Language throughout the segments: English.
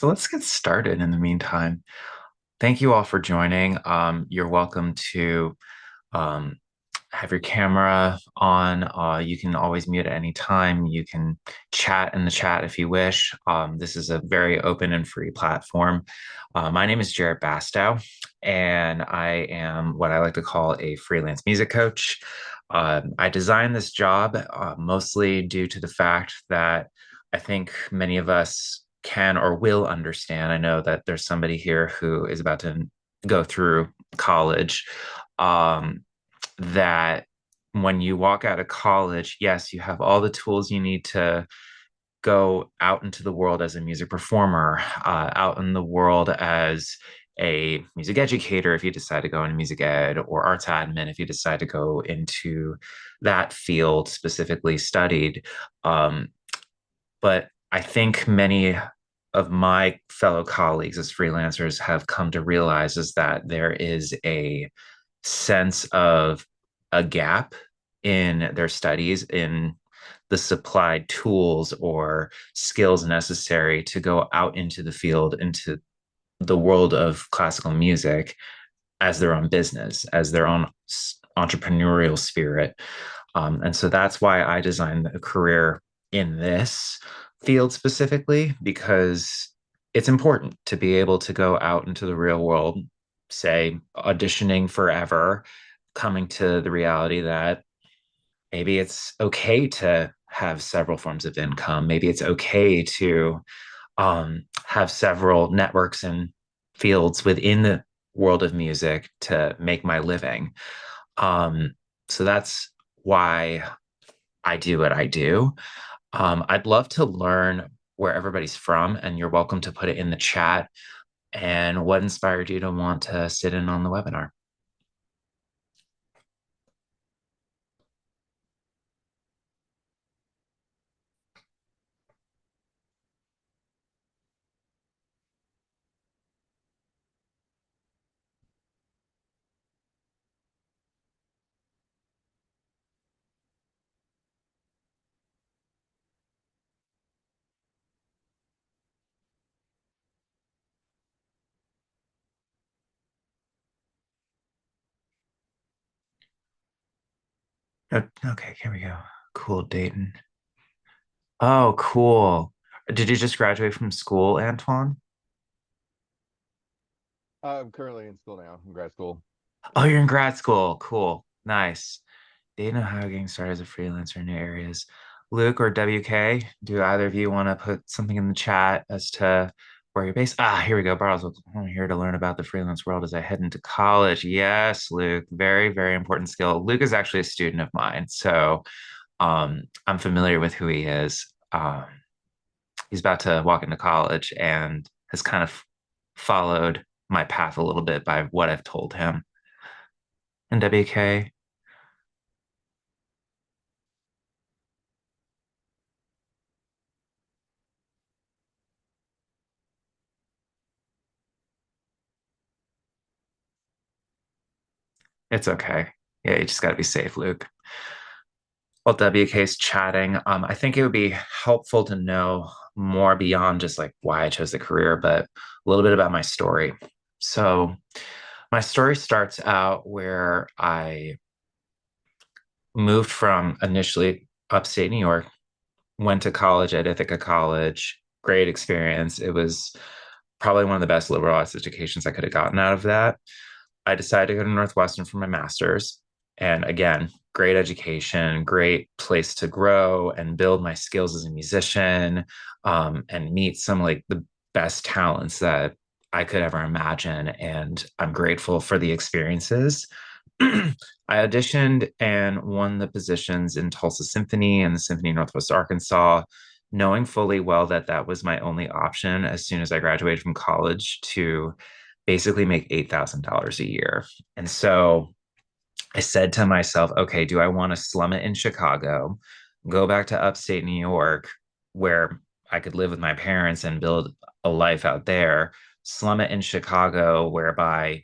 So let's get started in the meantime. Thank you all for joining. You're welcome to um, have your camera on. You can always mute at any time. You can chat in the chat if you wish. This is a very open and free platform. My name is Jared Bastow, and I am what I like to call a freelance music coach. I designed this job mostly due to the fact that I think many of us can or will understand. I know that there's somebody here who is about to go through college. Um, that when you walk out of college, yes, you have all the tools you need to go out into the world as a music performer, out in the world as a music educator if you decide to go into music ed, or arts admin if you decide to go into that field specifically studied. Um, but I think many of my fellow colleagues as freelancers have come to realize is that there is a sense of a gap in their studies, in the supplied tools or skills necessary to go out into the field, into the world of classical music as their own business, as their own entrepreneurial spirit. And so that's why I designed a career in this field specifically, because it's important to be able to go out into the real world, say, auditioning forever, coming to the reality that maybe it's okay to have several forms of income. Maybe it's okay to have several networks and fields within the world of music to make my living. Um, so that's why I do what I do. I'd love to learn where everybody's from, and you're welcome to put it in the chat and what inspired you to want to sit in on the webinar. Okay, here we go. Cool, Dayton. Oh, cool. Did you just graduate from school, Antoine? I'm currently in school now, in grad school. Oh, you're in grad school. Cool. Nice. They know how getting started as a freelancer in new areas. Luke or WK, do either of you want to put something in the chat as to where you're based? Ah, here we go. Bartles, I'm here to learn about the freelance world as I head into college. Yes, Luke. Very, very important skill. Luke is actually a student of mine, so I'm familiar with who he is. He's about to walk into college and has kind of followed my path a little bit by what I've told him. And WK, it's okay. Yeah, you just got to be safe, Luke. While WK's chatting, I think it would be helpful to know more beyond just like why I chose the career, but a little bit about my story. So, my story starts out where I moved from initially upstate New York, went to college at Ithaca College, great experience. It was probably one of the best liberal arts educations I could have gotten out of that. I decided to go to Northwestern for my master's. And again, great education, great place to grow and build my skills as a musician, and meet some like the best talents that I could ever imagine. And I'm grateful for the experiences. I auditioned and won the positions in Tulsa Symphony and the Symphony of Northwest Arkansas, knowing fully well that that was my only option as soon as I graduated from college to basically make $8,000 a year. And so I said to myself, okay, do I want to slum it in Chicago, go back to upstate New York, where I could live with my parents and build a life out there, slum it in Chicago, whereby,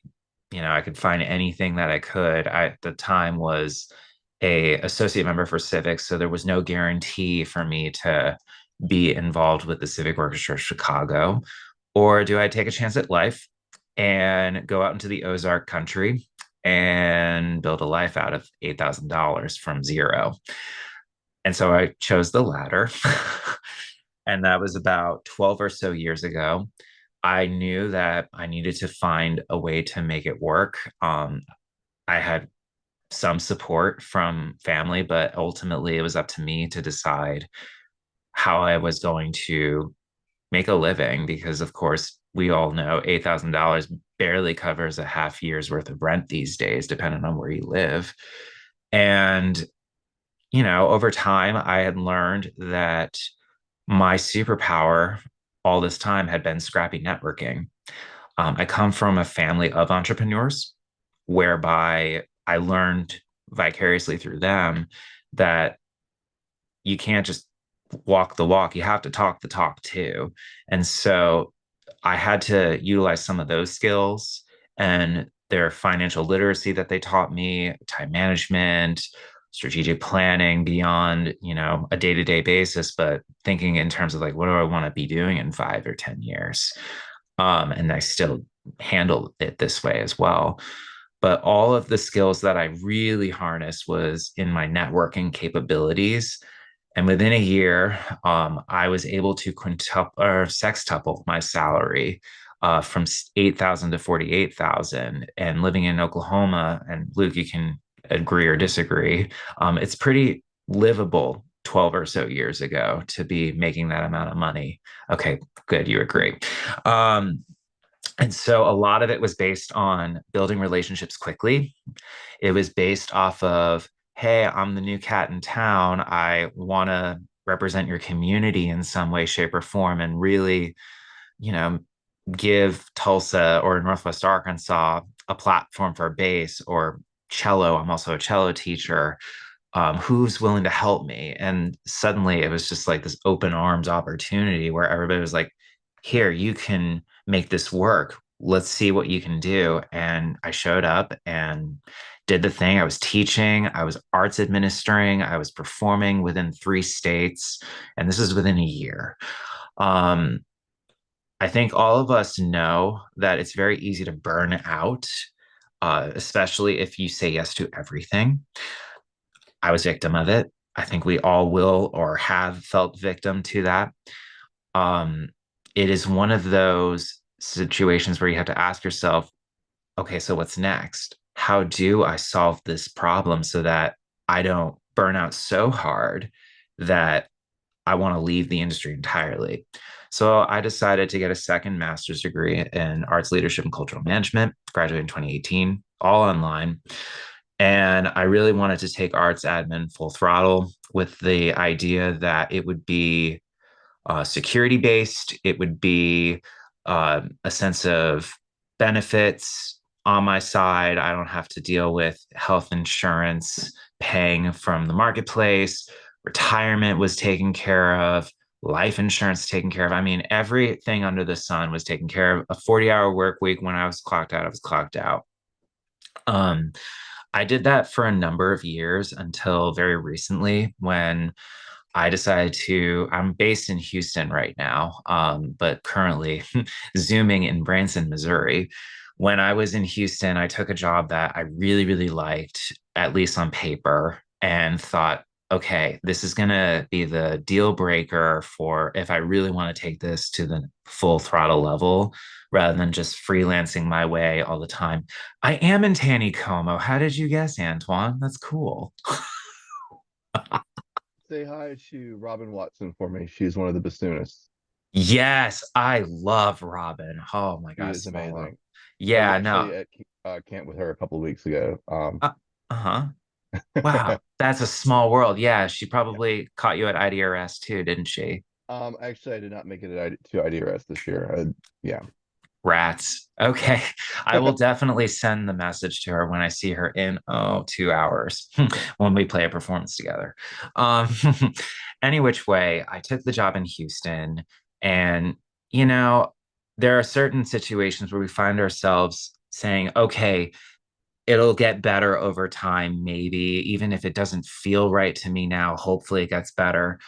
I could find anything that I could. I, at the time, was a associate member for civics, so there was no guarantee for me to be involved with the Civic Orchestra of Chicago, Or do I take a chance at life and go out into the Ozark country and build a life out of $8,000 from zero? And so I chose the latter. And that was about 12 or so years ago. I knew that I needed to find a way to make it work. I had some support from family, but ultimately it was up to me to decide how I was going to make a living because, of course, we all know $8,000 barely covers a half year's worth of rent these days, depending on where you live. And, over time, I had learned that my superpower all this time had been scrappy networking. I come from a family of entrepreneurs, whereby I learned vicariously through them that you can't just walk the walk, you have to talk the talk too. And so I had to utilize some of those skills and their financial literacy that they taught me, time management, strategic planning beyond, a day-to-day basis, but thinking in terms of like, what do I want to be doing in 5 or 10 years? And I still handle it this way as well. But all of the skills that I really harnessed was in my networking capabilities. And within a year, I was able to quintuple or sextuple my salary from 8,000 to 48,000. And living in Oklahoma, and Luke, you can agree or disagree, it's pretty livable 12 or so years ago to be making that amount of money. Okay, good, you agree. Um, and so a lot of it was based on building relationships quickly. It was based off of, hey, I'm the new cat in town. I want to represent your community in some way, shape, or form, and really, you know, give Tulsa or Northwest Arkansas a platform for bass or cello. I'm also a cello teacher. Who's willing to help me? And suddenly it was just like this open arms opportunity where everybody was like, here, you can make this work. Let's see what you can do. And I showed up and did the thing. I was teaching, I was arts administering, I was performing within 3 states, and this is within a year. Um, I think all of us know that it's very easy to burn out, especially if you say yes to everything. I was victim of it. I think we all will or have felt victim to that. Um, it is one of those situations where you have to ask yourself, okay, so what's next? How do I solve this problem so that I don't burn out so hard that I want to leave the industry entirely? So I decided to get a second master's degree in arts leadership and cultural management, graduated in 2018, all online. And I really wanted to take arts admin full throttle with the idea that it would be security based, it would be a sense of benefits on my side. I don't have to deal with health insurance paying from the marketplace. Retirement was taken care of, life insurance taken care of. I mean, everything under the sun was taken care of. A 40-hour work week, when I was clocked out, I was clocked out. Um, I did that for a number of years until very recently when I decided I'm based in Houston right now, but currently zooming in Branson, Missouri. When I was in Houston, I took a job that I really, really liked, at least on paper, and thought, okay, this is going to be the deal breaker for if I really want to take this to the full throttle level rather than just freelancing my way all the time. I am in Taneycomo. How did you guess, Antoine? That's cool. Say hi to Robin Watson for me. She's one of the bassoonists. Yes, I love Robin. Oh my She God, is small world. amazing. I was Yeah, no. actually at camp with her a couple of weeks ago. Uh, uh-huh. Wow, that's a small world. Yeah, she probably caught you at IDRS too, didn't she? Actually, I did not make it to IDRS this year. Yeah. Rats. Okay. I will definitely send the message to her when I see her in 2 hours when we play a performance together. Um, any which way, I took the job in Houston, and you know, there are certain situations where we find ourselves saying, okay, it'll get better over time, maybe, even if it doesn't feel right to me now, hopefully it gets better.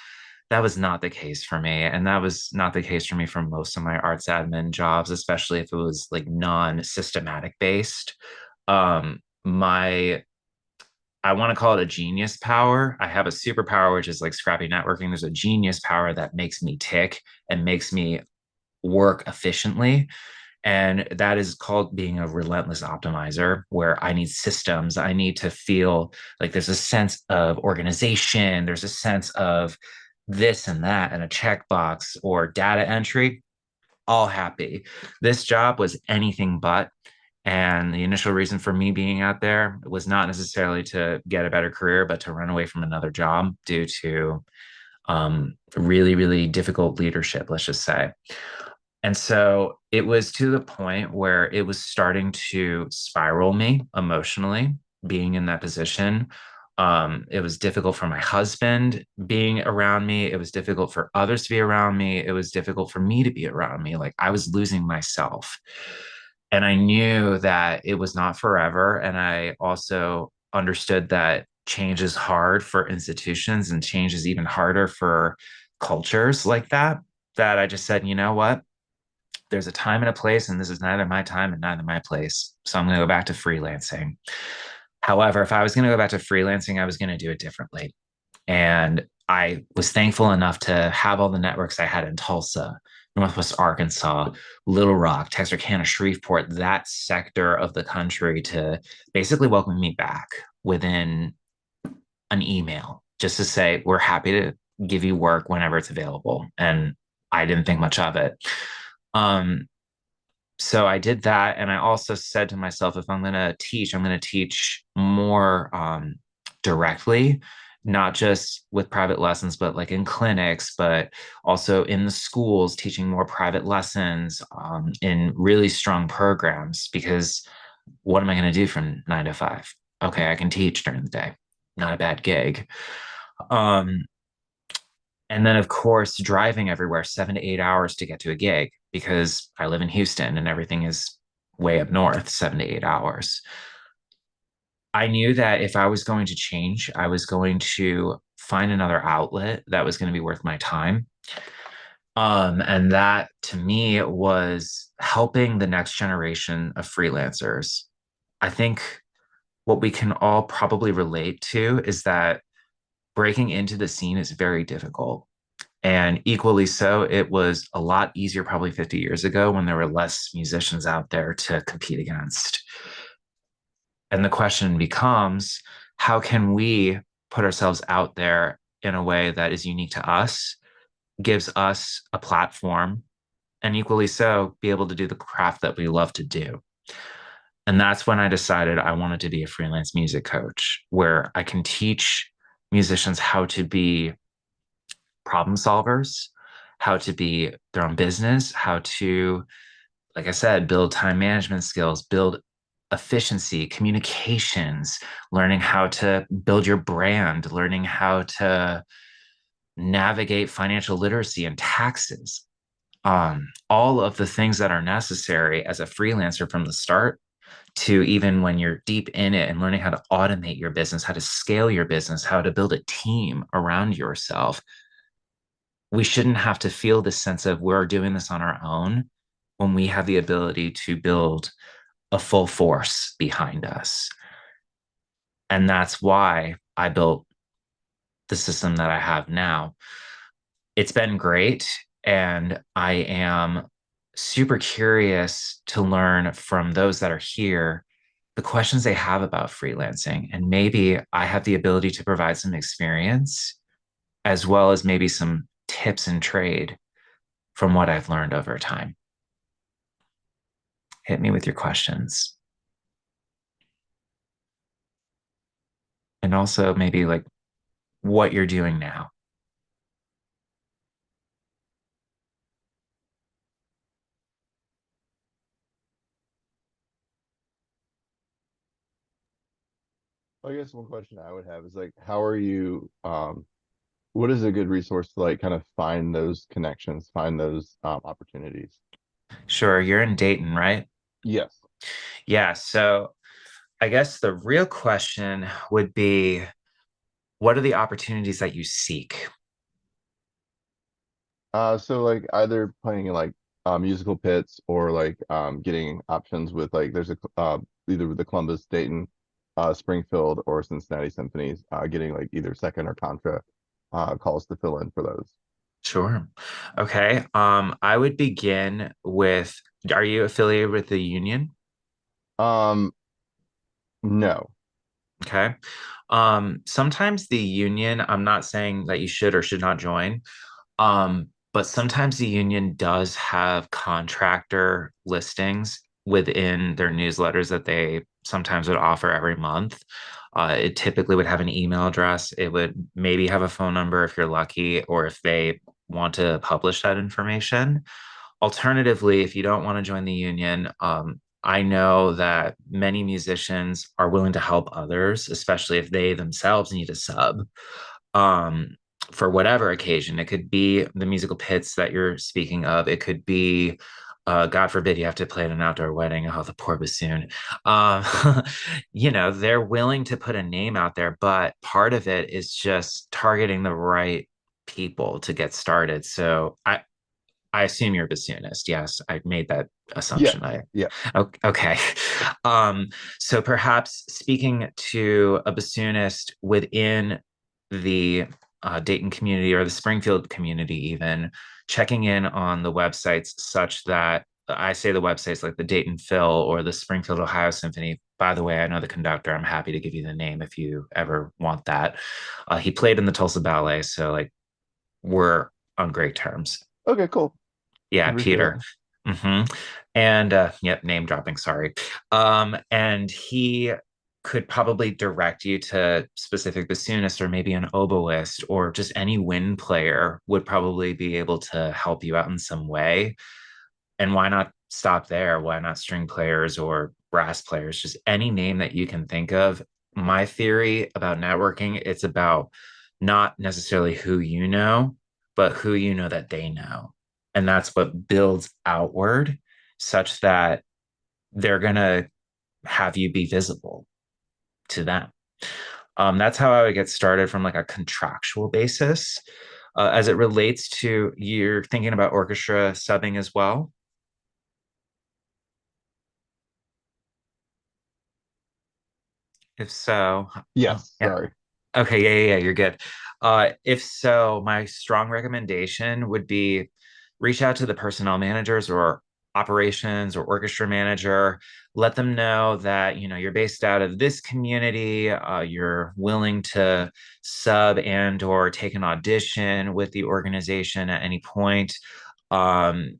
that was not the case for me. And that was not the case for me for most of my arts admin jobs, especially if it was like non-systematic based. My I want to call it a genius power. I have a superpower, which is like scrappy networking. There's a genius power that makes me tick and makes me work efficiently. And that is called being a relentless optimizer, where I need systems. I need to feel like there's a sense of organization, there's a sense of this and that, and a checkbox or data entry, all happy. This job was anything but. And the initial reason for me being out there was not necessarily to get a better career, but to run away from another job due to really, really difficult leadership, let's just say. And so it was to the point where it was starting to spiral me emotionally, being in that position. It was difficult for my husband being around me. It was difficult for others to be around me. It was difficult for me to be around me. Like I was losing myself. And I knew that it was not forever. And I also understood that change is hard for institutions and change is even harder for cultures like that. That I just said, you know what? There's a time and a place, and this is neither my time and neither my place. So I'm going to go back to freelancing. However, if I was going to go back to freelancing, I was going to do it differently. And I was thankful enough to have all the networks I had in Tulsa, Northwest Arkansas, Little Rock, Texarkana, Shreveport, that sector of the country to basically welcome me back within an email, just to say, we're happy to give you work whenever it's available. And I didn't think much of it. Um, so I did that. And I also said to myself, if I'm going to teach more directly, not just with private lessons, but like in clinics, but also in the schools, teaching more private lessons in really strong programs. Because what am I going to do from 9 to 5? Okay, I can teach during the day. Not a bad gig. Um, and then, of course, driving everywhere 7 to 8 hours to get to a gig because I live in Houston and everything is way up north, 7 to 8 hours. I knew that if I was going to change, I was going to find another outlet that was going to be worth my time. And that to me was helping the next generation of freelancers. I think what we can all probably relate to is that breaking into the scene is very difficult. And equally so, it was a lot easier probably 50 years ago when there were less musicians out there to compete against. And the question becomes, how can we put ourselves out there in a way that is unique to us, gives us a platform, and equally so, be able to do the craft that we love to do? And that's when I decided I wanted to be a freelance music coach where I can teach musicians how to be problem solvers, how to be their own business, how to, like I said, build time management skills, build efficiency, communications, learning how to build your brand, learning how to navigate financial literacy and taxes. All of the things that are necessary as a freelancer from the start to even when you're deep in it and learning how to automate your business, how to scale your business, how to build a team around yourself. We shouldn't have to feel this sense of we're doing this on our own when we have the ability to build a full force behind us. And that's why I built the system that I have now. It's been great. And I am super curious to learn from those that are here the questions they have about freelancing. And maybe I have the ability to provide some experience as well as maybe some tips and trade from what I've learned over time. Hit me with your questions. And also maybe like what you're doing now. I guess one question I would have is like, how are you, what is a good resource to like kind of find those connections, find those opportunities? Sure, you're in Dayton, right? Yes. Yeah. So I guess the real question would be what are the opportunities that you seek? So like either playing in like musical pits or like getting options with like there's a either with the Columbus, Dayton, Springfield or Cincinnati symphonies, getting like either second or contra calls to fill in for those. Sure. Okay. I would begin with, are you affiliated with the union? Um, no. Okay. Sometimes the union, I'm not saying that you should or should not join, but sometimes the union does have contractor listings within their newsletters that they sometimes would offer every month. It typically would have an email address. It would maybe have a phone number if you're lucky, or if they want to publish that information. Alternatively, if you don't want to join the union, I know that many musicians are willing to help others, especially if they themselves need a sub um, for whatever occasion. It could be the musical pits that you're speaking of. It could be, God forbid, you have to play at an outdoor wedding. Oh, the poor bassoon. Um, they're willing to put a name out there, but part of it is just targeting the right people to get started. So I assume you're a bassoonist. Yes, I made that Yes. assumption. I Yeah. okay. Um, so perhaps speaking to a bassoonist within the Dayton community or the Springfield community, even checking in on the websites such that I say the websites like the Dayton Phil or the Springfield, Ohio Symphony. By the way, I know the conductor. I'm happy to give you the name if you ever want that. He played in the Tulsa Ballet, so like we're on great terms. Okay, cool. Yeah, Appreciate Peter. it. Hmm. And yep, name dropping, sorry. And he could probably direct you to specific bassoonist or maybe an oboist or just any wind player would probably be able to help you out in some way. And why not stop there? Why not string players or brass players? Just any name that you can think of. My theory about networking, it's about not necessarily who you know, but who you know that they know. And that's what builds outward such that they're going to have you be visible to them. That's how I would get started from like a contractual basis. As it relates to you're thinking about orchestra subbing as well. If so, oh, Yes, yeah. sorry. Okay, yeah, you're good. If so, my strong recommendation would be reach out to the personnel managers or operations or orchestra manager. Let them know that you're based out of this community. You're willing to sub and or take an audition with the organization at any point. Um,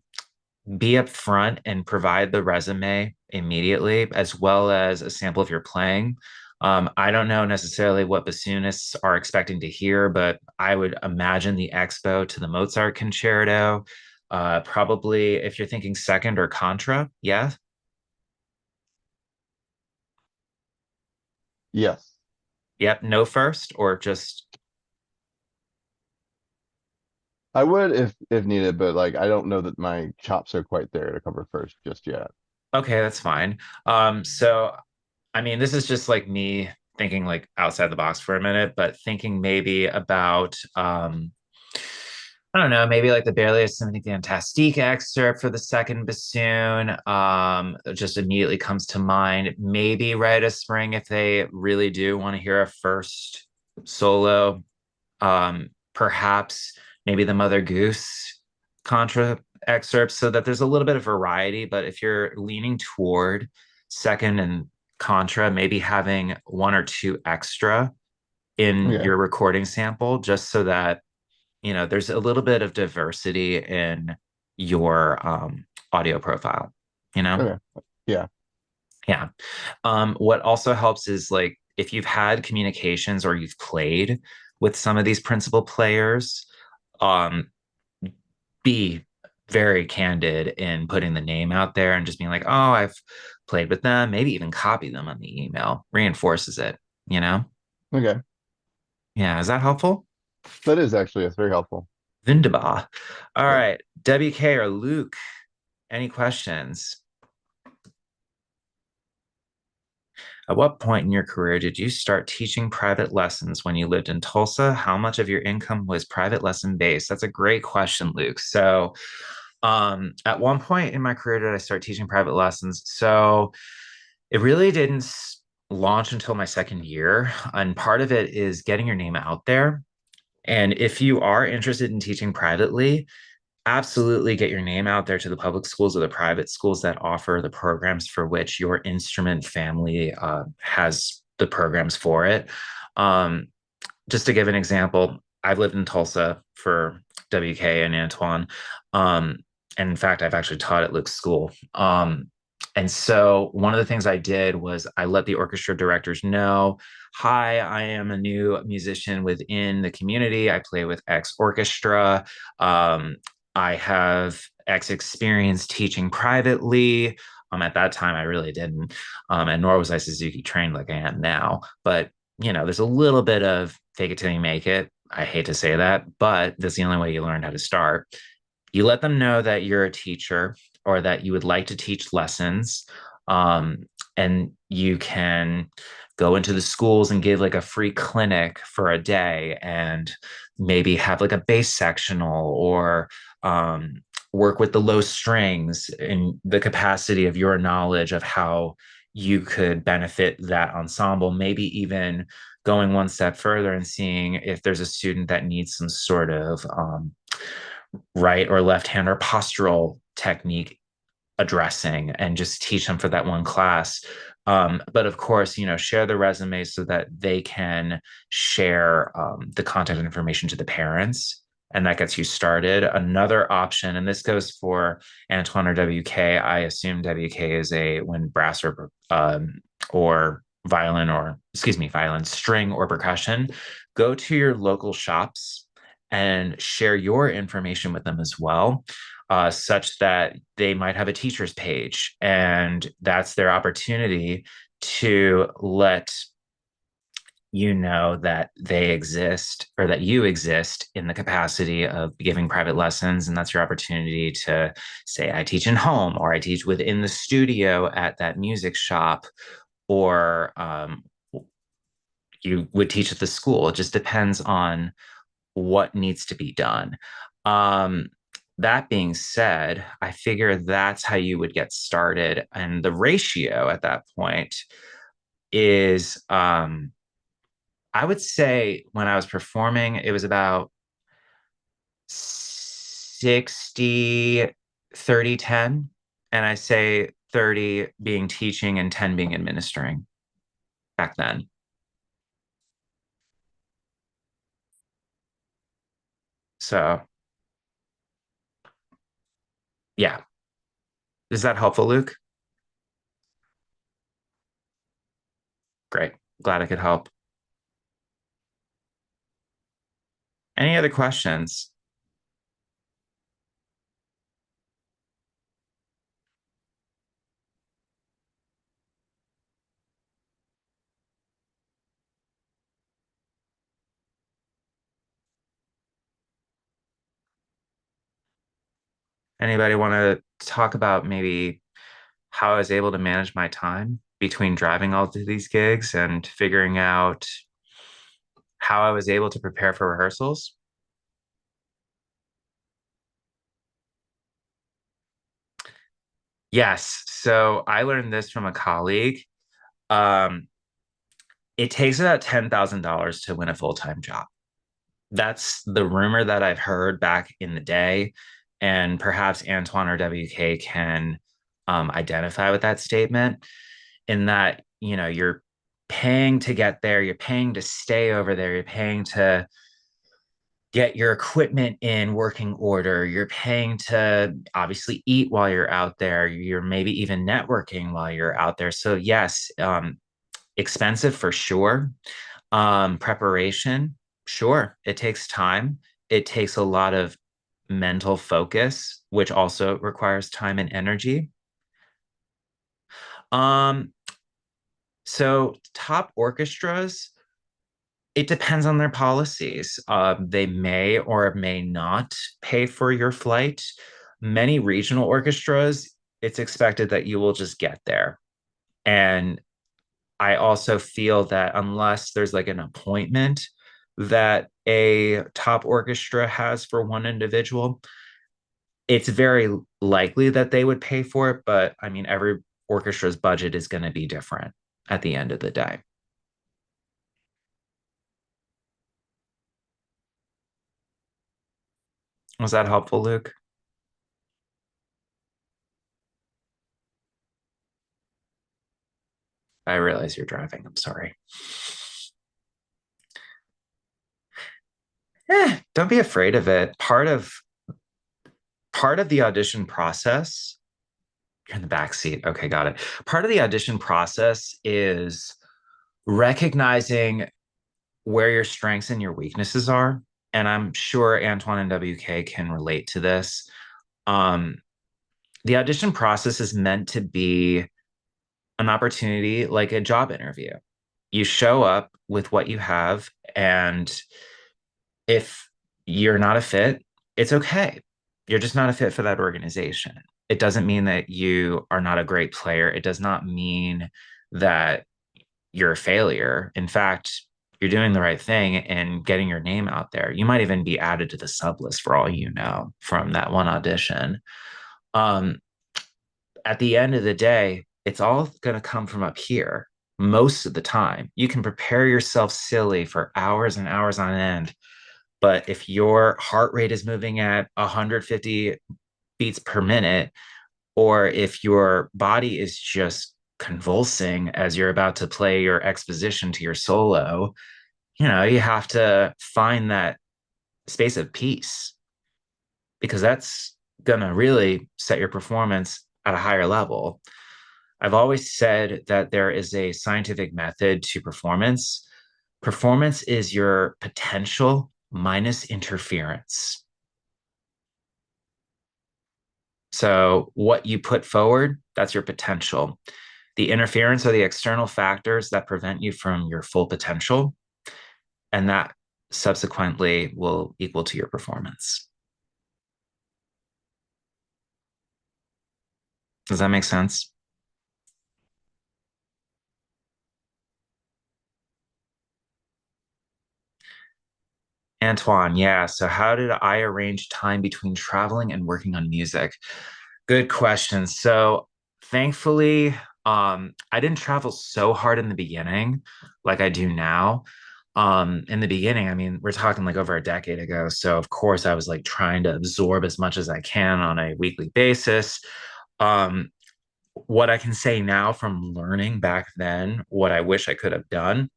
be upfront and provide the resume immediately, as well as a sample of your playing. I don't know necessarily what bassoonists are expecting to hear, but I would imagine the expo to the Mozart concerto. Probably if you're thinking second or contra, yeah. Yes. Yep, no first or just I would if needed, but like I don't know that my chops are quite there to cover first just yet. okay, that's fine. So I mean, this is just like me thinking like outside the box for a minute, but thinking maybe about I don't know, maybe like the Berlioz Symphony Fantastique excerpt for the second bassoon. Just immediately comes to mind. Maybe Rite of Spring if they really do want to hear a first solo. Perhaps maybe the Mother Goose contra excerpts so that there's a little bit of variety. But if you're leaning toward second and contra, maybe having one or two extra in Okay. your recording sample, just so that there's a little bit of diversity in your audio profile, you know? Okay. Yeah. Yeah. What also helps is like if you've had communications or you've played with some of these principal players, um, be very candid in putting the name out there and just being like, oh, I've played with them, maybe even copy them on the email, reinforces it, you know? Okay. Yeah. Is that helpful? That is actually it's very helpful. Wunderbar. All Yeah. right. WK or Luke, any questions? At what point in your career did you start teaching private lessons when you lived in Tulsa? How much of your income was private lesson based? That's a great question, Luke. At one point in my career did I start teaching private lessons? So, it really didn't launch until my second year, and part of it is getting your name out there. And if you are interested in teaching privately, absolutely get your name out there to the public schools or the private schools that offer the programs for which your instrument family has the programs for it. Um, just to give an example, I've lived in Tulsa for WK and Antoine. Um, and in fact, I've actually taught at Luke's school. And so one of the things I did was I let the orchestra directors know, hi, I am a new musician within the community. I play with X orchestra. Um, I have X experience teaching privately. At that time, I really didn't. And nor was I Suzuki trained like I am now. But there's a little bit of fake it till you make it. I hate to say that, but that's the only way you learn how to start. You let them know that you're a teacher or that you would like to teach lessons. Um, and you can go into the schools and give like a free clinic for a day and maybe have like a bass sectional or work with the low strings in the capacity of your knowledge of how you could benefit that ensemble, maybe even going one step further and seeing if there's a student that needs some sort of right or left hand or postural technique addressing and just teach them for that one class. But of course, share the resumes so that they can share the contact information to the parents. And that gets you started. Another option, and this goes for Antoine or WK. I assume WK is a when brass or violin or excuse me, violin, string or percussion. Go to your local shops and share your information with them as well, such that they might have a teacher's page, and that's their opportunity to let you know that they exist or that you exist in the capacity of giving private lessons. And that's your opportunity to say, I teach in home, or I teach within the studio at that music shop, or you would teach at the school. It just depends on what needs to be done. Um, that being said, I figure that's how you would get started. And the ratio at that point is, I would say when I was performing, it was about 60-30-10. And I say 30 being teaching and 10 being administering back then. So, yeah. Is that helpful, Luke? Great. Glad I could help. Any other questions? Anybody want to talk about maybe how I was able to manage my time between driving all to these gigs and figuring out how I was able to prepare for rehearsals? Yes. So I learned this from a colleague. Um, it takes about $10,000 to win a full-time job. That's the rumor that I've heard back in the day. And perhaps Antoine or WK can identify with that statement in that, you're paying to get there, you're paying to stay over there, you're paying to get your equipment in working order, you're paying to obviously eat while you're out there, you're maybe even networking while you're out there. So, yes, expensive for sure. Preparation, sure, it takes time. It takes a lot of mental focus, which also requires time and energy. Um, so top orchestras, it depends on their policies. They may or may not pay for your flight. Many regional orchestras, it's expected that you will just get there. And I also feel that unless there's like an appointment that a top orchestra has for one individual, it's very likely that they would pay for it. But I mean, every orchestra's budget is going to be different at the end of the day. Was that helpful, Luke? I realize you're driving. I'm sorry. Don't be afraid of it. Part of the audition process, you're in the back seat. Okay, got it. Part of the audition process is recognizing where your strengths and your weaknesses are. And I'm sure Antoine and WK can relate to this. Um, the audition process is meant to be an opportunity like a job interview. You show up with what you have, and if you're not a fit, it's okay. You're just not a fit for that organization. It doesn't mean that you are not a great player. It does not mean that you're a failure. In fact, you're doing the right thing and getting your name out there. You might even be added to the sub list for all you know from that one audition. Um, at the end of the day, it's all going to come from up here most of the time. You can prepare yourself silly for hours and hours on end, but if your heart rate is moving at 150 beats per minute, or if your body is just convulsing as you're about to play your exposition to your solo, you have to find that space of peace because that's going to really set your performance at a higher level. I've always said that there is a scientific method to performance. Performance is your potential minus interference. So, what you put forward, that's your potential. The interference are the external factors that prevent you from your full potential, and that subsequently will equal to your performance. Does that make sense? Antoine, yeah. So, how did I arrange time between traveling and working on music? Good question. So, thankfully, I didn't travel so hard in the beginning like I do now. In the beginning, I mean, we're talking like over a decade ago. So, of course, I was like trying to absorb as much as I can on a weekly basis. Um, what I can say now from learning back then, what I wish I could have done,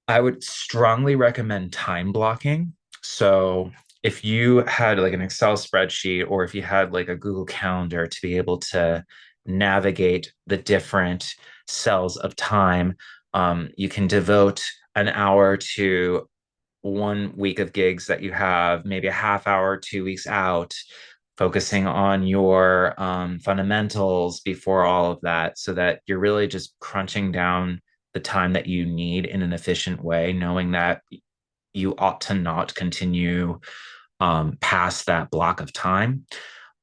I would strongly recommend time blocking. So if you had like an Excel spreadsheet or if you had like a Google Calendar to be able to navigate the different cells of time, you can devote an hour to 1 week of gigs that you have, maybe a half hour, 2 weeks out, focusing on your fundamentals before all of that, so that you're really just crunching down the time that you need in an efficient way, knowing that you ought to not continue past that block of time.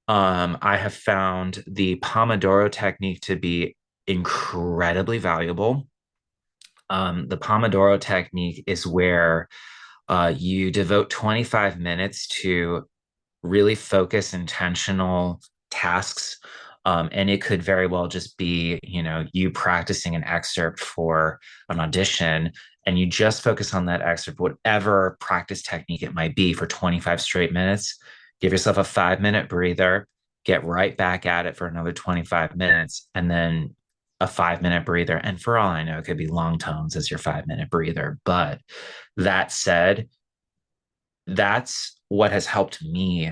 I have found the Pomodoro technique to be incredibly valuable. The Pomodoro technique is where you devote 25 minutes to really focus intentional tasks. And it could very well just be, you practicing an excerpt for an audition and you just focus on that excerpt, whatever practice technique it might be for 25 straight minutes. Give yourself a 5 minute breather, get right back at it for another 25 minutes, and then a 5 minute breather. And for all I know, it could be long tones as your 5 minute breather. But that said, that's what has helped me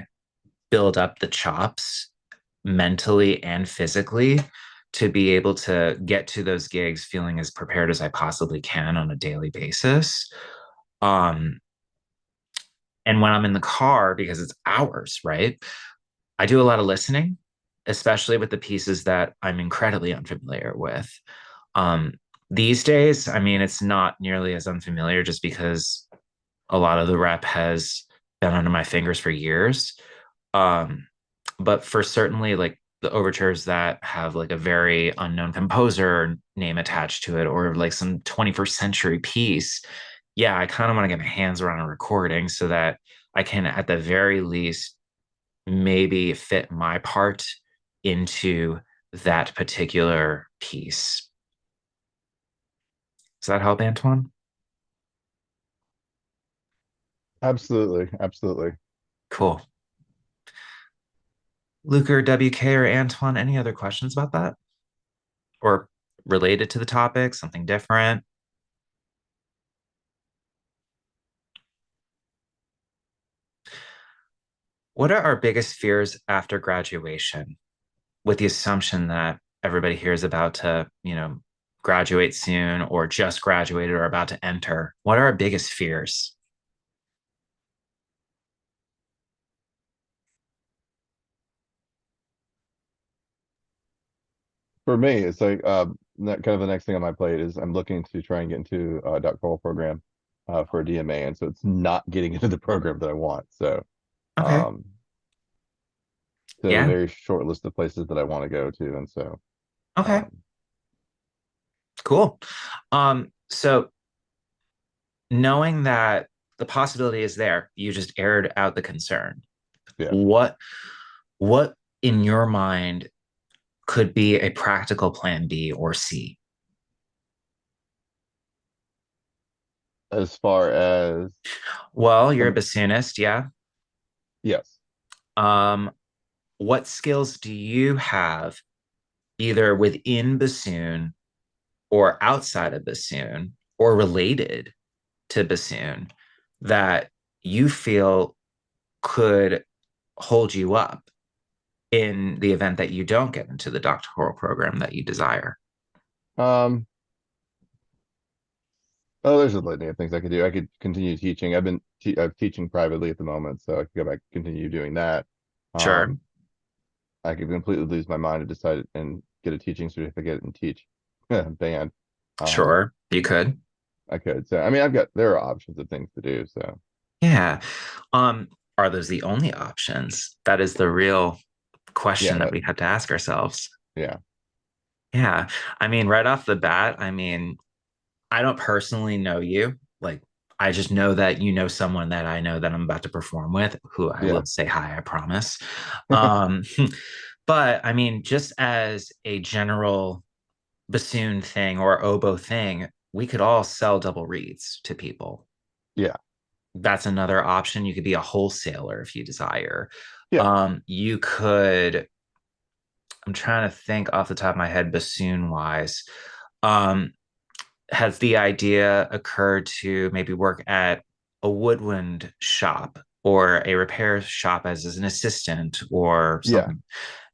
build up the chops mentally and physically to be able to get to those gigs feeling as prepared as I possibly can on a daily basis. Um, and when I'm in the car, because it's hours, right? I do a lot of listening, especially with the pieces that I'm incredibly unfamiliar with. Um, these days, I mean, it's not nearly as unfamiliar just because a lot of the rep has been under my fingers for years. Um, but for certainly like the overtures that have like a very unknown composer name attached to it, or like some 21st century piece, yeah, I kind of want to get my hands around a recording so that I can, at the very least, maybe fit my part into that particular piece. Does that help, Antoine? Absolutely, absolutely. Cool. Luke or WK or Antoine, any other questions about that? Or related to the topic, something different? What are our biggest fears after graduation? With the assumption that everybody here is about to, graduate soon or just graduated or about to enter. What are our biggest fears? For me, it's like kind of the next thing on my plate is I'm looking to try and get into a doctoral program for a DMA, and so it's not getting into the program that I want. Okay. Um, so I have a Yeah. very short list of places that I want to go to, and so Okay. um, Cool. So knowing that the possibility is there, you just aired out the concern. yeah. What what in your mind could be a practical plan B or C? As far as Well, you're a some, bassoonist, yeah. yes, Um, what skills do you have either within bassoon or outside of bassoon or related to bassoon that you feel could hold you up in the event that you don't get into the doctoral program that you desire? um, oh, there's a litany of things I could do. I could continue teaching. I'm teaching privately at the moment, so I could go back continue doing that. Sure, Um, I could completely lose my mind and decide and get a teaching certificate and teach band. Um, sure, you could. I could. So I mean, there are options of things to do. So Yeah. Um, are those the only options? That is the real question yeah, that we have to ask ourselves. yeah, Yeah. I mean, right off the bat, I mean, I don't personally know you. Like, I just know that you know someone that I know that I'm about to perform with, who I yeah, will say hi, I promise. Um, but I mean, just as a general bassoon thing or oboe thing, we could all sell double reeds to people. yeah, That's another option. You could be a wholesaler if you desire. yeah. You could, I'm trying to think off the top of my head, bassoon wise. Um, has the idea occurred to maybe work at a woodwind shop or a repair shop as an assistant or Yeah. something?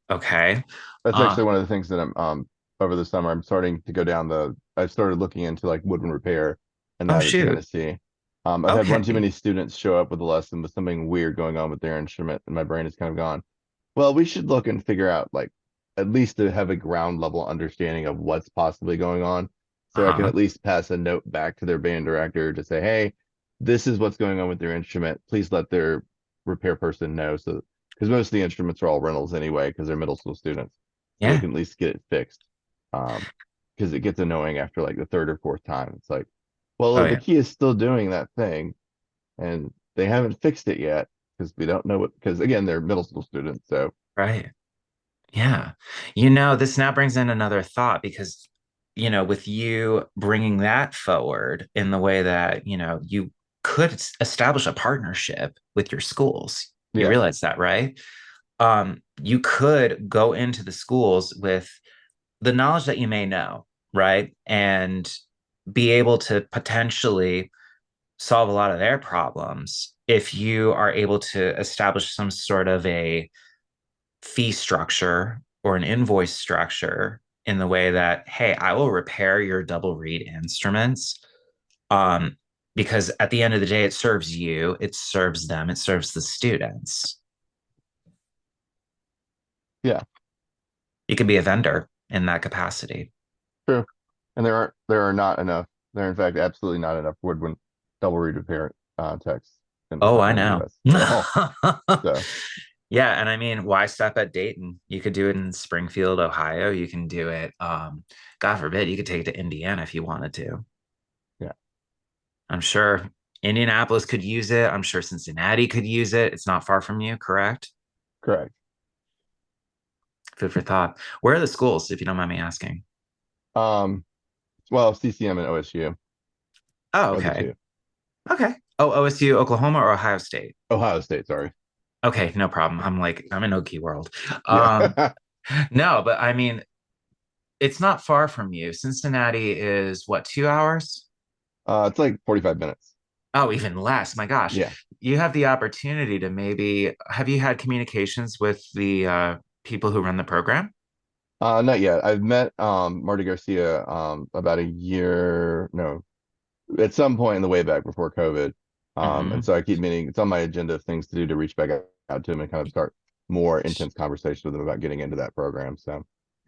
Okay. That's Uh, actually one of the things that I'm over the summer I'm starting to go down the I started looking into like woodwind repair and oh, that to kind shoot. of see. I've had one too Okay. many students show up with a lesson with something weird going on with their instrument, and my brain is kind of gone, well, we should look and figure out like at least to have a ground level understanding of what's possibly going on. Uh So I can huh. at least pass a note back to their band director to say, hey, this is what's going on with their instrument. Please let their repair person know. So because most of the instruments are all rentals anyway, because they're middle school students. So they Yeah. can at least get it fixed. Because it gets annoying after like the third or fourth time. It's like, Oh, well, the yeah. key is still doing that thing, and they haven't fixed it yet because we don't know what. Because again, they're middle school students, so Right. Yeah. This now brings in another thought because, with you bringing that forward in the way that, you could establish a partnership with your schools. You yeah, realize that, right? You could go into the schools with the knowledge that you may know, right? And be able to potentially solve a lot of their problems if you are able to establish some sort of a fee structure or an invoice structure in the way that, hey, I will repair your double reed instruments. Um, because at the end of the day, it serves you, it serves them, it serves the students. yeah, You can be a vendor in that capacity. true. And there are not enough. There are in fact absolutely not enough woodwind double reed repair techs in Oh, I the know. U.S. at all. So. Yeah, and I mean, why stop at Dayton? You could do it in Springfield, Ohio. You can do it, God forbid, you could take it to Indiana if you wanted to. Yeah, I'm sure Indianapolis could use it. I'm sure Cincinnati could use it. It's not far from you, correct? correct. Food for thought. Where are the schools, if you don't mind me asking? Um, well, CCM and OSU Oh, are the okay. two. Okay. Oh, OSU, Oklahoma, or Ohio State? Ohio State, sorry. Okay, no problem. I'm in Okie world. Yeah. Um, no, but I mean, it's not far from you. Cincinnati is what, 2 hours? It's like 45 minutes. Oh, even less. My gosh. Yeah. You have the opportunity to maybe have you had communications with the people who run the program? Not yet. I've met Marty Garcia about a year, no, at some point in the way back before COVID. And Hmm. so I keep meaning it's on my agenda of things to do to reach back out to him and kind of start more intense conversations with him about getting into that program. So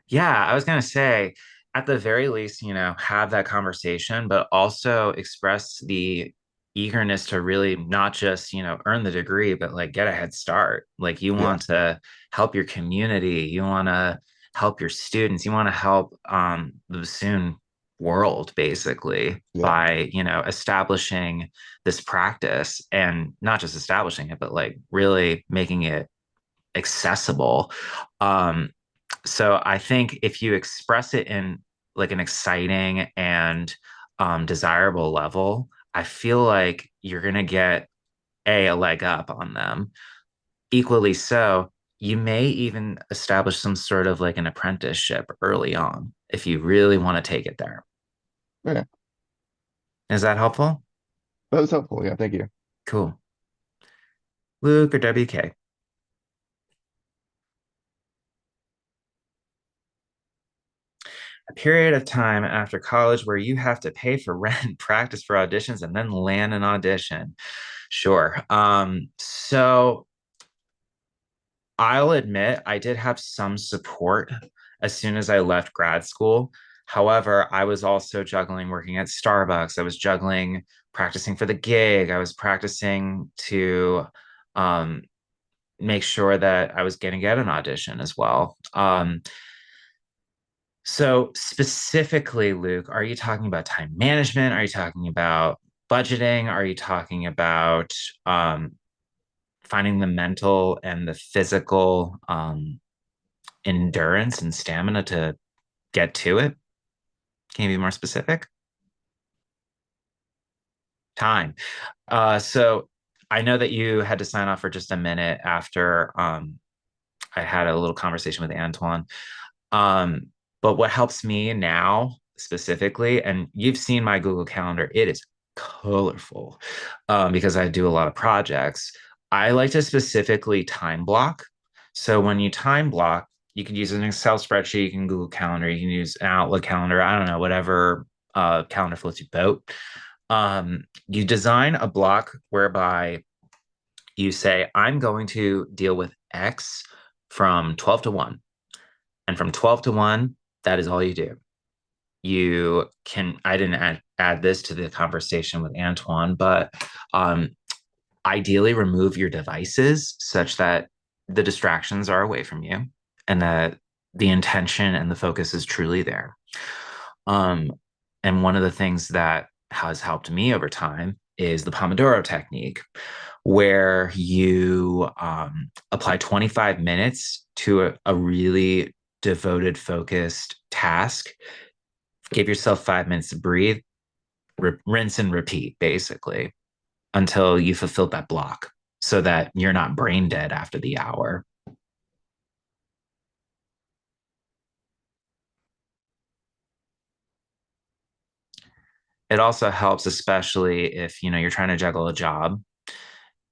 Yeah, I was gonna say, at the very least, have that conversation, but also express the eagerness to really not just, earn the degree, but like get a head start. Like you yeah, want to help your community, you want to help your students, you want to help the bassoon world basically yeah, by, establishing this practice and not just establishing it, but like really making it accessible. Um, so I think if you express it in like an exciting and desirable level, I feel like you're gonna get a leg up on them. Equally so, you may even establish some sort of like an apprenticeship early on if you really want to take it there. yeah. Is that helpful? That was helpful. Yeah, thank you. Cool. Luke or WK? A period of time after college where you have to pay for rent, practice for auditions, and then land an audition. Sure. So I'll admit I did have some support as soon as I left grad school. However, I was also juggling working at Starbucks. I was juggling practicing for the gig. I was practicing to um, make sure that I was going to get an audition as well. So specifically, Luke, are you talking about time management? Are you talking about budgeting? Are you talking about um, finding the mental and the physical endurance and stamina to get to it? Can you be more specific? Time. So I know that you had to sign off for just a minute after I had a little conversation with Antoine. Um, but what helps me now specifically, and you've seen my Google Calendar, it is colorful because I do a lot of projects. I like to specifically time block. So when you time block, you can use an Excel spreadsheet, you can Google Calendar, you can use an Outlook calendar, I don't know, whatever calendar floats your boat. You design a block whereby you say, I'm going to deal with X from 12 to 1. And from 12 to 1, that is all you do. I didn't add this to the conversation with Antoine, but um, ideally remove your devices such that the distractions are away from you and that the intention and the focus is truly there. Um, and one of the things that has helped me over time is the Pomodoro technique, where you apply 25 minutes to a really devoted, focused task. Give yourself 5 minutes to breathe, rinse and repeat, basically, until you fulfilled that block so that you're not brain dead after the hour. It also helps, especially if you're trying to juggle a job,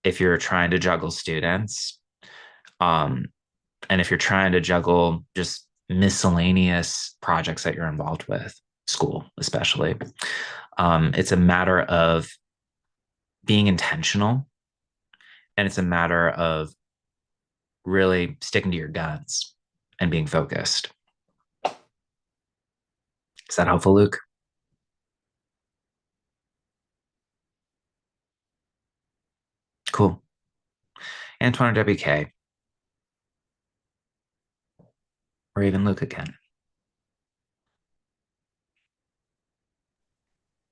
if you're trying to juggle students, um, and if you're trying to juggle just miscellaneous projects that you're involved with, school especially. It's a matter of being intentional, and it's a matter of really sticking to your guns and being focused. Is that helpful, Luke? Cool. Antoine WK. or even Luke again.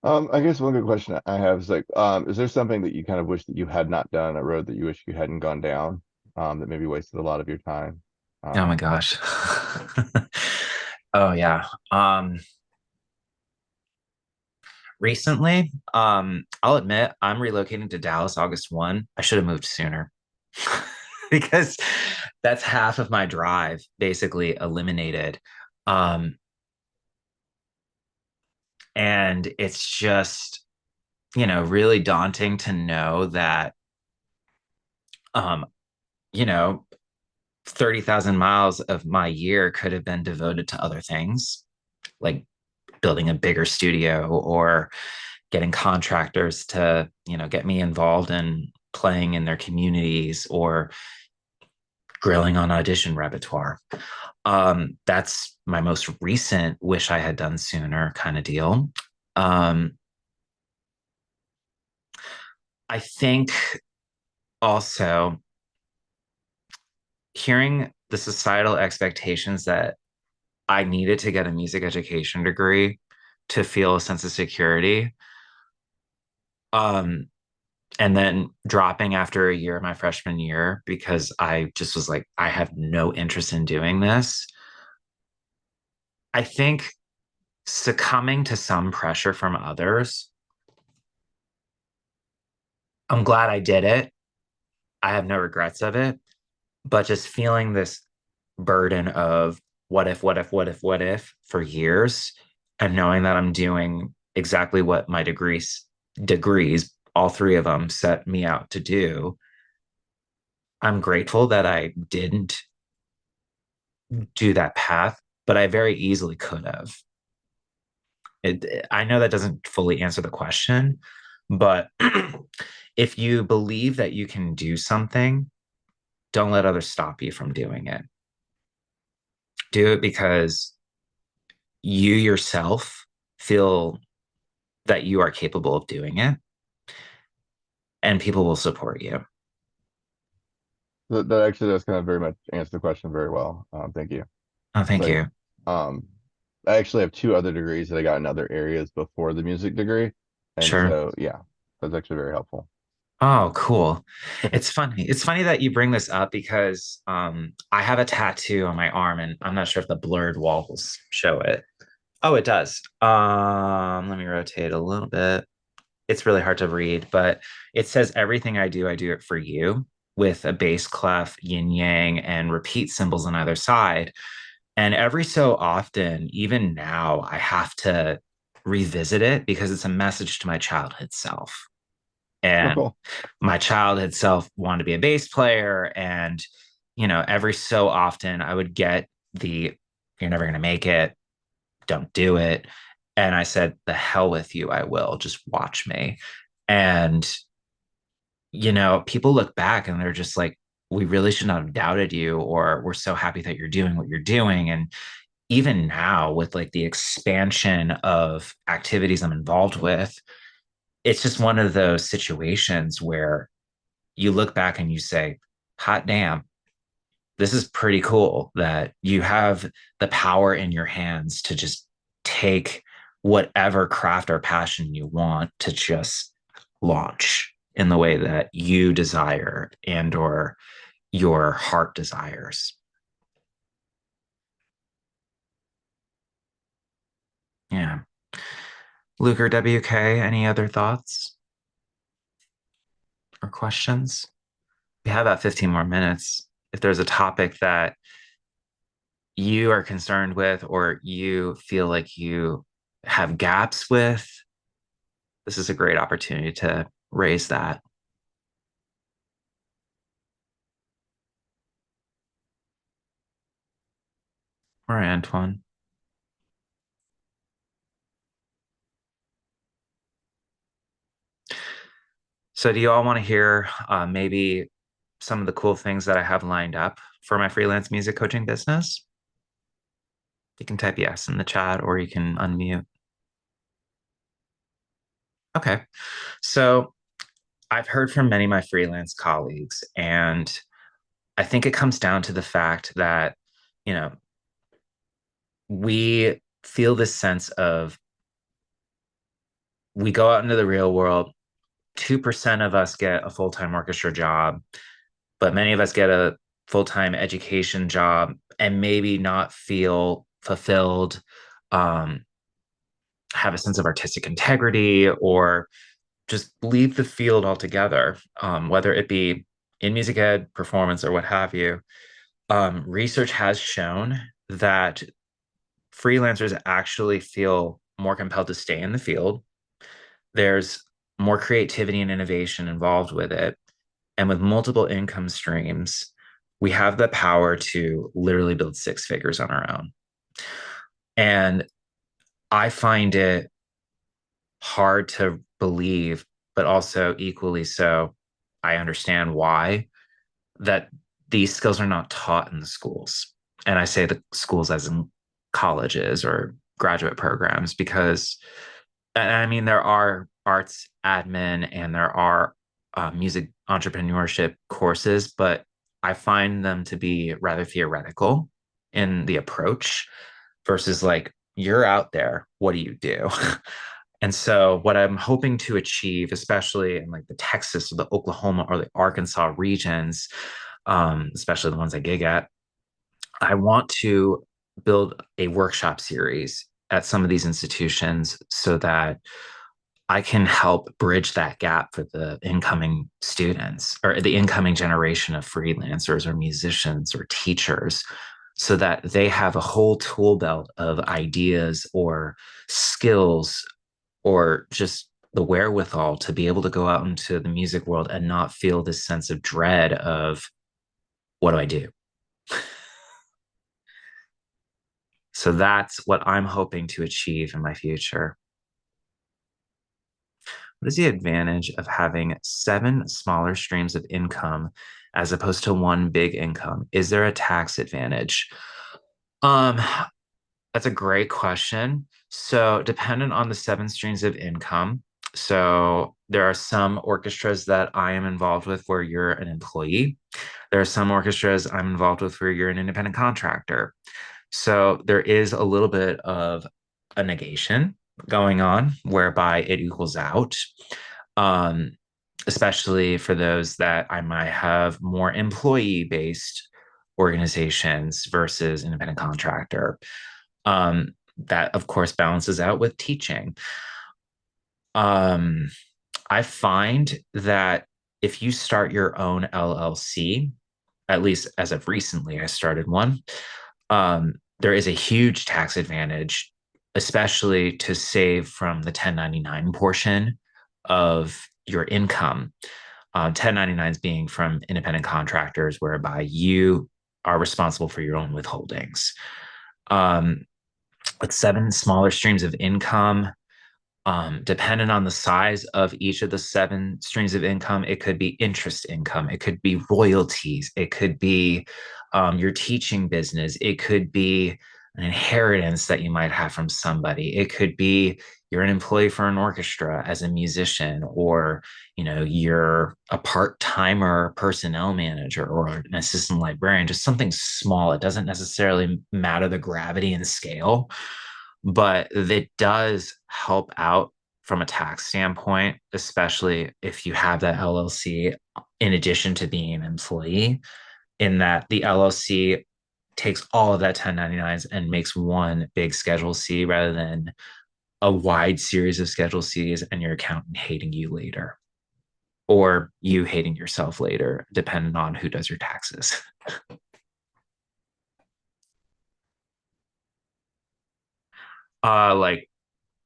I guess one good question I have is like, is there something that you kind of wish that you had not done, a road that you wish you hadn't gone down, that maybe wasted a lot of your time? Oh my Um, gosh. Oh yeah. Recently, I'll admit I'm relocating to Dallas August 1. I should have moved sooner because that's half of my drive basically eliminated. Um, and it's just, really daunting to know that, um, you know, 30,000 miles of my year could have been devoted to other things, like building a bigger studio or getting contractors to, get me involved in playing in their communities or grilling on audition repertoire. That's my most recent wish I had done sooner kind of deal. Um, I think also hearing the societal expectations that I needed to get a music education degree to feel a sense of security. Um, and then dropping after a year, my freshman year, because I just was like, I have no interest in doing this. I think succumbing to some pressure from others, I'm glad I did it. I have no regrets of it, but just feeling this burden of what if, what if, what if, what if for years, and knowing that I'm doing exactly what my degrees, all three of them set me out to do. I'm grateful that I didn't do that path, but I very easily could have. I know that doesn't fully answer the question, but if you believe that you can do something, don't let others stop you from doing it. Do it because you yourself feel that you are capable of doing it, and people will support you. that actually does kind of very much answer the question very well. Thank you. Oh, thank Like, you. um, I actually have two other degrees that I got in other areas before the music degree, and Sure. so yeah, that's actually very helpful. Oh, cool. It's funny. It's funny that you bring this up because I have a tattoo on my arm and I'm not sure if the blurred walls show it. Oh, it does. Let me rotate a little bit. It's really hard to read, but it says everything I do it for you with a bass clef, yin yang, and repeat symbols on either side. And every so often, even now, I have to revisit it because it's a message to my childhood self. Oh, And cool. my childhood self wanted to be a bass player. And, every so often I would get the, you're never going to make it, don't do it. And I said, the hell with you, I will. Just watch me. And, people look back and they're just like, we really should not have doubted you, or we're so happy that you're doing what you're doing. And even now, with like the expansion of activities I'm involved with, it's just one of those situations where you look back and you say, hot damn, this is pretty cool that you have the power in your hands to just take whatever craft or passion you want to just launch in the way that you desire and or your heart desires. Yeah. Luke or WK, any other thoughts or questions? We have about 15 more minutes. If there's a topic that you are concerned with or you feel like you have gaps with, this is a great opportunity to raise that. All right, Antoine. So, do you all want to hear maybe some of the cool things that I have lined up for my freelance music coaching business? You can type yes in the chat or you can unmute. Okay. So, I've heard from many of my freelance colleagues, and I think it comes down to the fact that, you know, we feel this sense of we go out into the real world. 2% of us get a full time orchestra job, but many of us get a full time education job and maybe not feel fulfilled, um, have a sense of artistic integrity, or just leave the field altogether, whether it be in music ed, performance, or what have you. Research has shown that freelancers actually feel more compelled to stay in the field. There's more creativity and innovation involved with it. And with multiple income streams, we have the power to literally build six figures on our own. And I find it hard to believe, but also equally so, I understand why that these skills are not taught in the schools. And I say the schools as in colleges or graduate programs, because I mean, there are arts admin and there are music entrepreneurship courses, but I find them to be rather theoretical in the approach versus like, you're out there, what do you do? And so, what I'm hoping to achieve, especially in like the Texas or the Oklahoma or the Arkansas regions, especially the ones I gig at, I want to build a workshop series at some of these institutions so that I can help bridge that gap for the incoming students or the incoming generation of freelancers or musicians or teachers so that they have a whole tool belt of ideas or skills or just the wherewithal to be able to go out into the music world and not feel this sense of dread of what do I do? So that's what I'm hoping to achieve in my future. What is the advantage of having seven smaller streams of income as opposed to one big income? Is there a tax advantage? Um, that's a great question. So, dependent on the seven streams of income, so there are some orchestras that I am involved with where you're an employee. There are some orchestras I'm involved with where you're an independent contractor. So there is a little bit of a negation going on whereby it equals out, um, especially for those that I might have more employee based organizations versus independent contractor. That, of course, balances out with teaching. Um, I find that if you start your own LLC, at least as of recently, I started one. There is a huge tax advantage, especially to save from the 1099 portion of your income. 1099s being from independent contractors, whereby you are responsible for your own withholdings. Um, with seven smaller streams of income, dependent on the size of each of the seven streams of income, it could be interest income, it could be royalties, it could be your teaching business, it could be an inheritance that you might have from somebody, it could be you're an employee for an orchestra as a musician, or you're a part-timer personnel manager or an assistant librarian, just something small. It doesn't necessarily matter the gravity and scale, but it does help out from a tax standpoint, especially if you have that LLC in addition to being an employee, in that the LLC takes all of that 1099s and makes one big Schedule C rather than a wide series of Schedule Cs and your accountant hating you later or you hating yourself later, depending on who does your taxes. Like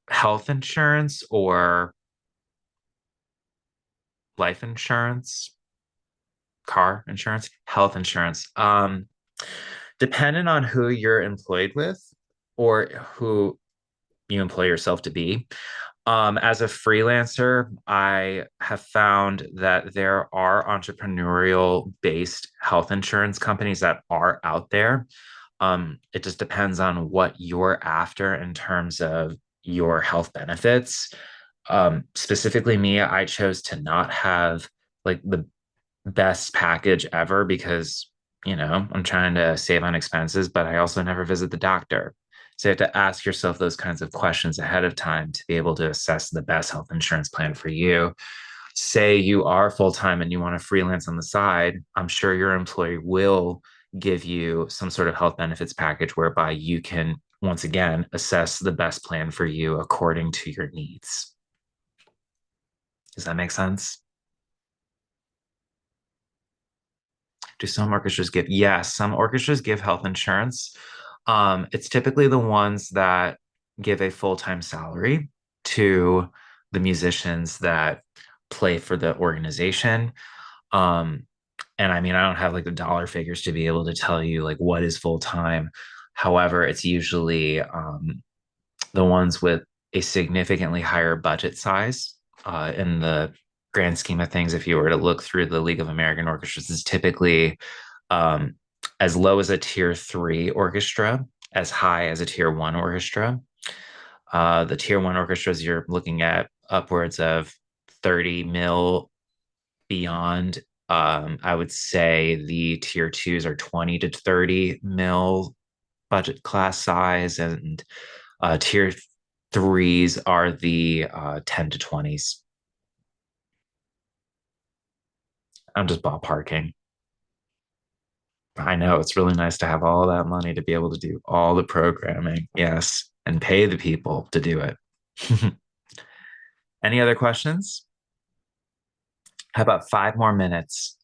health insurance or life insurance, car insurance, health insurance. Depending on who you're employed with or who you employ yourself to be. As a freelancer, I have found that there are entrepreneurial based health insurance companies that are out there. It just depends on what you're after in terms of your health benefits. Specifically, me, I chose to not have like the best package ever because, I'm trying to save on expenses, but I also never visit the doctor. So you have to ask yourself those kinds of questions ahead of time to be able to assess the best health insurance plan for you. Say you are full time and you want to freelance on the side, I'm sure your employer will give you some sort of health benefits package whereby you can, once again, assess the best plan for you according to your needs. Does that make sense? Do some orchestras give? Yes, some orchestras give health insurance. It's typically the ones that give a full-time salary to the musicians that play for the organization. Um, and I mean, I don't have like the dollar figures to be able to tell you like what is full-time. However, it's usually the ones with a significantly higher budget size in the grand scheme of things. If you were to look through the League of American Orchestras, is typically um, as low as a tier 3 orchestra, as high as a tier 1 orchestra. The tier 1 orchestras, you're looking at upwards of 30 mil beyond. I would say the tier 2s are 20 to 30 mil budget class size, and tier 3s are the 10 to 20s. I'm just ballparking. I know it's really nice to have all that money to be able to do all the programming. Yes. And pay the people to do it. Any other questions? How about 5 more minutes?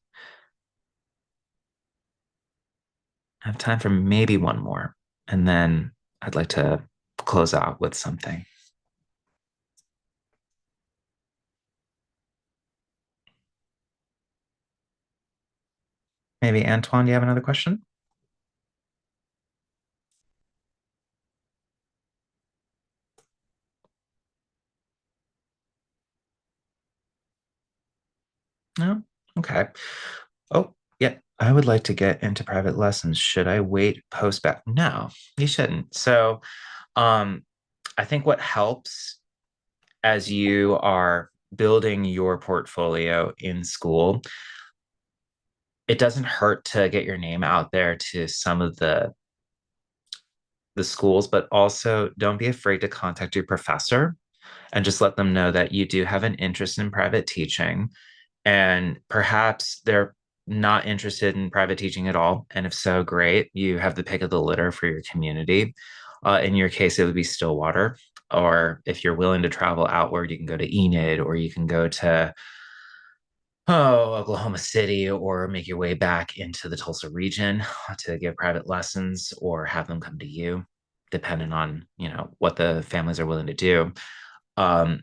I have time for maybe one more. And then I'd like to close out with something. Maybe Antoine, do you have another question? No? Okay. Oh, yeah. I would like to get into private lessons. Should I wait post back? No, you shouldn't. So, um, I think what helps as you are building your portfolio in school, it doesn't hurt to get your name out there to some of the schools, but also don't be afraid to contact your professor and just let them know that you do have an interest in private teaching, and perhaps they're not interested in private teaching at all. And if so, great, you have the pick of the litter for your community. In your case, it would be Stillwater. Or if you're willing to travel outward, you can go to Enid, or you can go to Oklahoma City, or make your way back into the Tulsa region to give private lessons or have them come to you, depending on, what the families are willing to do. Um,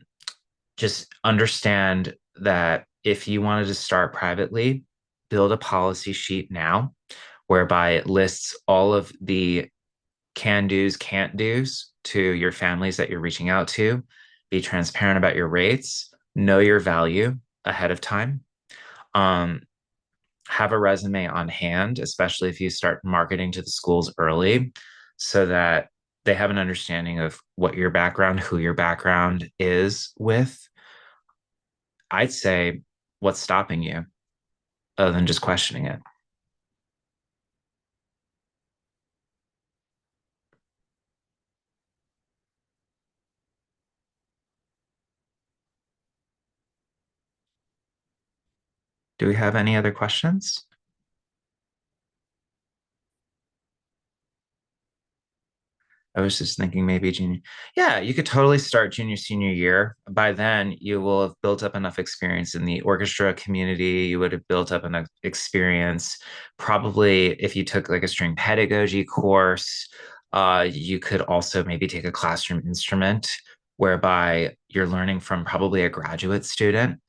just understand that if you wanted to start privately, build a policy sheet now whereby it lists all of the can do's, can't do's to your families that you're reaching out to. Be transparent about your rates, know your value ahead of time. Um, have a resume on hand, especially if you start marketing to the schools early, so that they have an understanding of what your background, who your background is with. I'd say, what's stopping you other than just questioning it? Do we have any other questions? I was just thinking maybe junior. Yeah, you could totally start junior, senior year. By then, you will have built up enough experience in the orchestra community. You would have built up enough experience. Probably if you took like a string pedagogy course, you could also maybe take a classroom instrument whereby you're learning from probably a graduate student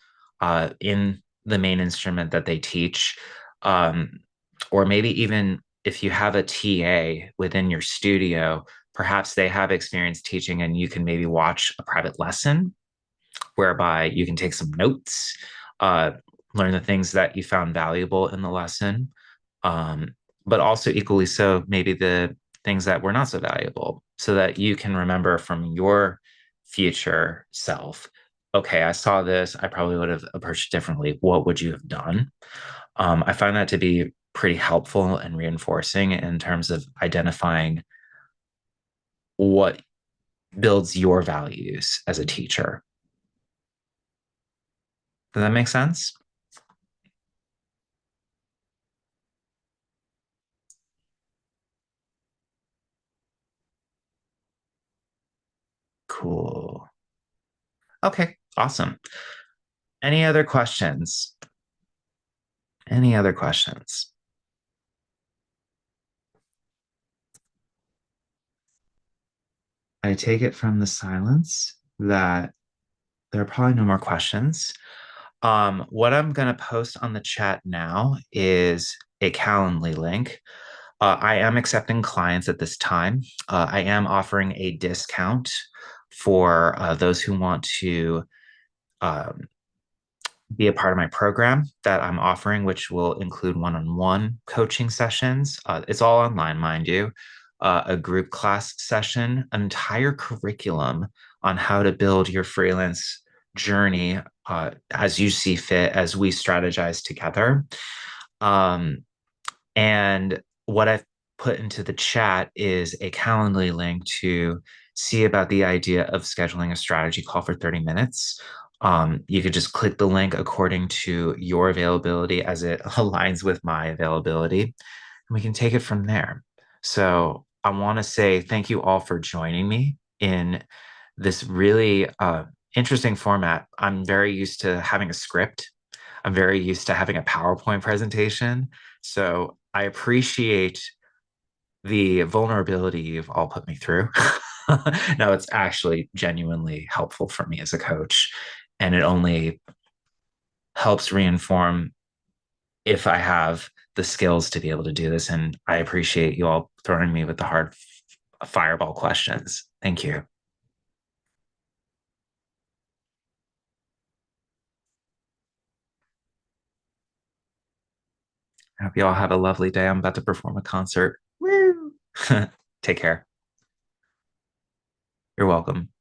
in the main instrument that they teach. Um, or maybe even if you have a TA within your studio, perhaps they have experience teaching and you can maybe watch a private lesson whereby you can take some notes, uh, learn the things that you found valuable in the lesson, um, but also equally so, maybe the things that were not so valuable, so that you can remember from your future self, okay, I saw this, I probably would have approached it differently. What would you have done? I find that to be pretty helpful and reinforcing in terms of identifying what builds your values as a teacher. Does that make sense? Cool. Okay, awesome. Any other questions? Any other questions? I take it from the silence that there are probably no more questions. What I'm going to post on the chat now is a Calendly link. I am accepting clients at this time. I am offering a discount for those who want to um, be a part of my program that I'm offering, which will include one-on-one coaching sessions. It's all online, mind you, a group class session, an entire curriculum on how to build your freelance journey as you see fit, as we strategize together. Um, and what I've put into the chat is a Calendly link to see about the idea of scheduling a strategy call for 30 minutes. You could just click the link according to your availability as it aligns with my availability, and we can take it from there. So I want to say thank you all for joining me in this really interesting format. I'm very used to having a script. I'm very used to having a PowerPoint presentation. So I appreciate the vulnerability you've all put me through. No, it's actually genuinely helpful for me as a coach. And it only helps reinform if I have the skills to be able to do this. And I appreciate you all throwing me with the hard fireball questions. Thank you. I hope you all have a lovely day. I'm about to perform a concert. Woo! Take care. You're welcome.